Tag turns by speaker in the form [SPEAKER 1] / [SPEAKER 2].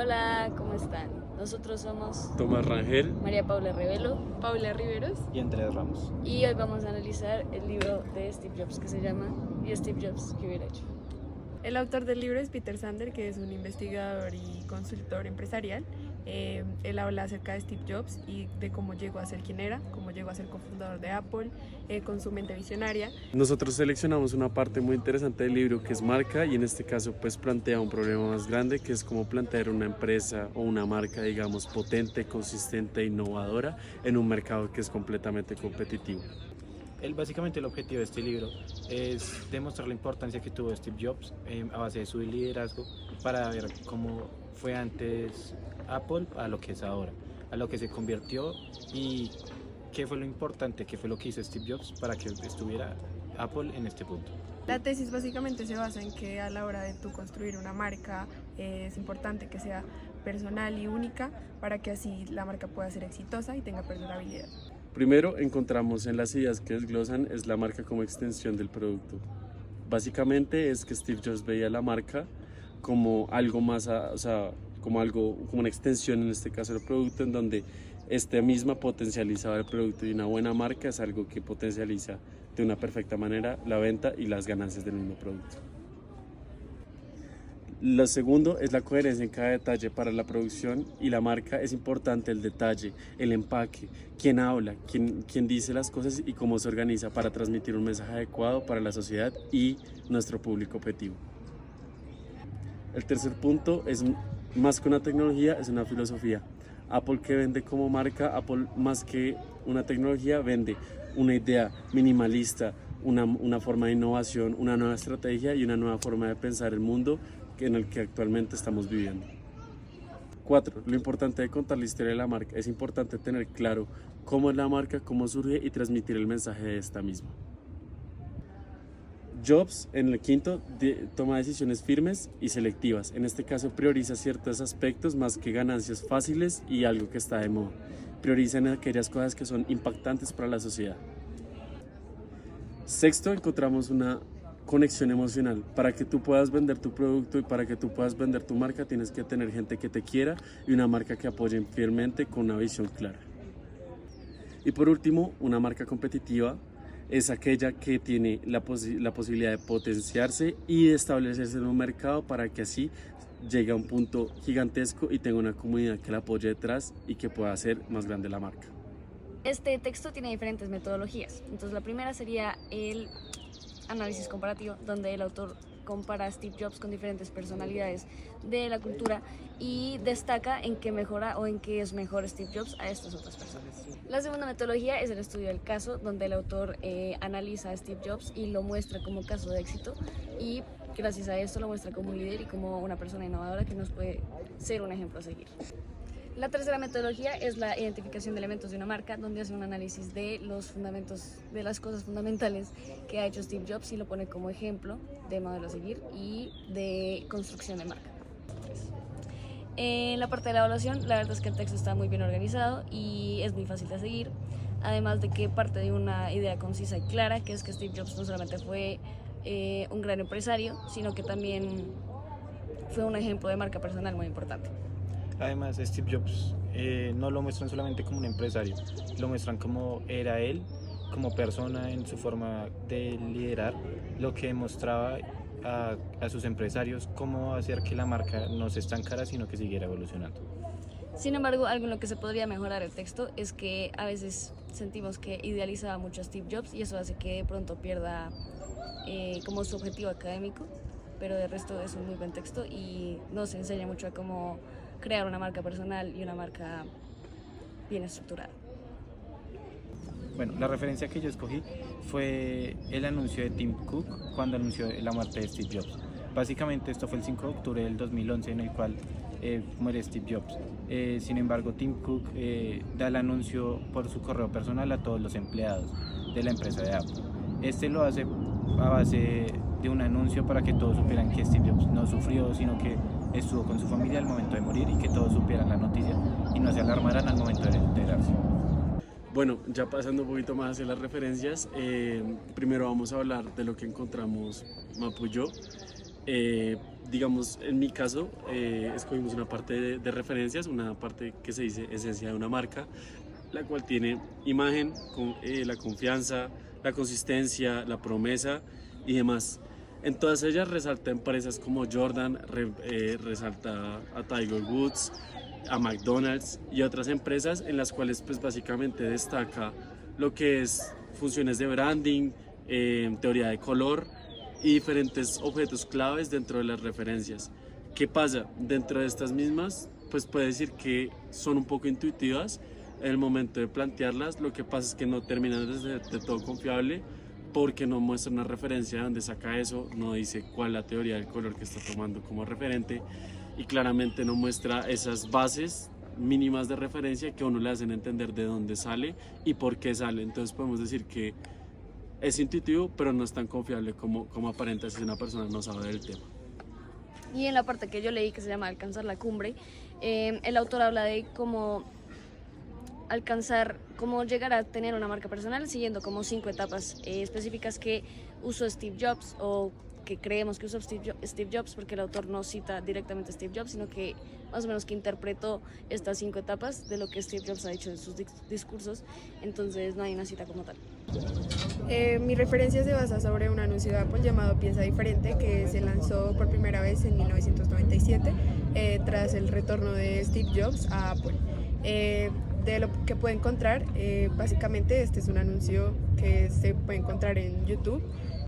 [SPEAKER 1] Hola, ¿cómo están? Nosotros somos
[SPEAKER 2] Tomás Rangel.
[SPEAKER 1] María Paula Revelo
[SPEAKER 3] Paula Riveros.
[SPEAKER 4] Y Andrés Ramos.
[SPEAKER 1] y hoy vamos a analizar el libro de Steve Jobs que se llama ¿Y Steve Jobs qué hubiera hecho?
[SPEAKER 3] El autor del libro es Peter Sander, que es un investigador y consultor empresarial. Él habla acerca de Steve Jobs y de cómo llegó a ser quien era, cómo llegó a ser cofundador de Apple, con su mente visionaria.
[SPEAKER 2] Nosotros seleccionamos una parte muy interesante del libro que es marca, y en este caso pues plantea un problema más grande, que es cómo plantear una empresa o una marca, digamos, potente, consistente e innovadora en un mercado que es completamente competitivo.
[SPEAKER 4] Básicamente el objetivo de este libro es demostrar la importancia que tuvo Steve Jobs a base de su liderazgo para ver cómo fue antes Apple a lo que es ahora, a lo que se convirtió y qué fue lo importante, qué fue lo que hizo Steve Jobs para que estuviera Apple en este punto.
[SPEAKER 3] La tesis básicamente se basa en que a la hora de tú construir una marca es importante que sea personal y única para que así la marca pueda ser exitosa y tenga perdurabilidad.
[SPEAKER 2] Primero encontramos en las ideas que desglosan es la marca como extensión del producto. Básicamente es que Steve Jobs veía la marca como algo más, como una extensión, en este caso del producto, en donde esta misma potencializaba el producto, y una buena marca es algo que potencializa de una perfecta manera la venta y las ganancias del mismo producto. Lo segundo es la coherencia en cada detalle. Para la producción y la marca es importante el detalle, el empaque, quién habla, quién dice las cosas y cómo se organiza para transmitir un mensaje adecuado para la sociedad y nuestro público objetivo. El tercer punto es más que una tecnología, es una filosofía. Apple, que vende como marca, Apple más que una tecnología vende una idea minimalista, una forma de innovación, una nueva estrategia y una nueva forma de pensar el mundo en el que actualmente estamos viviendo. 4. Lo importante de contar la historia de la marca. Es importante tener claro cómo es la marca, cómo surge y transmitir el mensaje de esta misma. Jobs, en el quinto, toma decisiones firmes y selectivas. En este caso prioriza ciertos aspectos más que ganancias fáciles y algo que está de moda. Prioriza en aquellas cosas que son impactantes para la sociedad. Sexto, encontramos una conexión emocional. Para que tú puedas vender tu producto y para que tú puedas vender tu marca, tienes que tener gente que te quiera y una marca que apoye fielmente con una visión clara. Y por último, una marca competitiva es aquella que tiene la posibilidad de potenciarse y de establecerse en un mercado para que así llegue a un punto gigantesco y tenga una comunidad que la apoye detrás y que pueda hacer más grande la marca.
[SPEAKER 1] Este texto tiene diferentes metodologías. Entonces la primera sería el análisis comparativo, donde el autor compara a Steve Jobs con diferentes personalidades de la cultura y destaca en qué mejora o en qué es mejor Steve Jobs a estas otras personas. La segunda metodología es el estudio del caso, donde el autor analiza a Steve Jobs y lo muestra como caso de éxito, y gracias a esto lo muestra como un líder y como una persona innovadora que nos puede ser un ejemplo a seguir. La tercera metodología es la identificación de elementos de una marca, donde hace un análisis de los fundamentos, de las cosas fundamentales que ha hecho Steve Jobs y lo pone como ejemplo de modelo a seguir y de construcción de marca. En la parte de la evaluación, la verdad es que el texto está muy bien organizado y es muy fácil de seguir, además de que parte de una idea concisa y clara, que es que Steve Jobs no solamente fue un gran empresario, sino que también fue un ejemplo de marca personal muy importante.
[SPEAKER 4] Además, Steve Jobs no lo muestran solamente como un empresario, lo muestran como era él, como persona en su forma de liderar, lo que mostraba a sus empresarios cómo hacer que la marca no se estancara, sino que siguiera evolucionando.
[SPEAKER 1] Sin embargo, algo en lo que se podría mejorar el texto es que a veces sentimos que idealizaba mucho a Steve Jobs y eso hace que de pronto pierda como su objetivo académico, pero de resto es un muy buen texto y nos enseña mucho a cómo crear una marca personal y una marca bien estructurada.
[SPEAKER 4] Bueno, la referencia que yo escogí fue el anuncio de Tim Cook cuando anunció la muerte de Steve Jobs. Básicamente esto fue el 5 de octubre del 2011, en el cual muere Steve Jobs. Sin embargo, Tim Cook da el anuncio por su correo personal a todos los empleados de la empresa de Apple. Este lo hace a base de un anuncio para que todos supieran que Steve Jobs no sufrió, sino que estuvo con su familia al momento de morir y que todos supieran la noticia y no se alarmaran al momento de enterarse.
[SPEAKER 2] Bueno, ya pasando un poquito más hacia las referencias, primero vamos a hablar de lo que encontramos Mapuyó. digamos, en mi caso, escogimos una parte de referencias, una parte que se dice esencia de una marca, la cual tiene imagen, la confianza, la consistencia, la promesa y demás. En todas ellas resalta empresas como Jordan, resalta a Tiger Woods, a McDonald's y otras empresas en las cuales pues básicamente destaca lo que es funciones de branding, teoría de color y diferentes objetos claves dentro de las referencias. ¿Qué pasa? Dentro de estas mismas pues puede decir que son un poco intuitivas en el momento de plantearlas, lo que pasa es que no terminan de ser de todo confiable porque no muestra una referencia de dónde saca eso, no dice cuál es la teoría del color que está tomando como referente y claramente no muestra esas bases mínimas de referencia que a uno le hacen entender de dónde sale y por qué sale. Entonces podemos decir que es intuitivo, pero no es tan confiable como aparenta si una persona no sabe del tema.
[SPEAKER 1] Y en la parte que yo leí, que se llama Alcanzar la cumbre, el autor habla de cómo cómo llegar a tener una marca personal siguiendo como 5 etapas específicas que usó Steve Jobs, o que creemos que usó Steve Jobs, porque el autor no cita directamente a Steve Jobs, sino que más o menos que interpretó estas 5 etapas de lo que Steve Jobs ha dicho en sus discursos, entonces no hay una cita como tal.
[SPEAKER 3] Mi referencia se basa sobre un anuncio de Apple llamado Piensa Diferente, que se lanzó por primera vez en 1997 tras el retorno de Steve Jobs a Apple. De lo que puede encontrar, básicamente este es un anuncio que se puede encontrar en YouTube.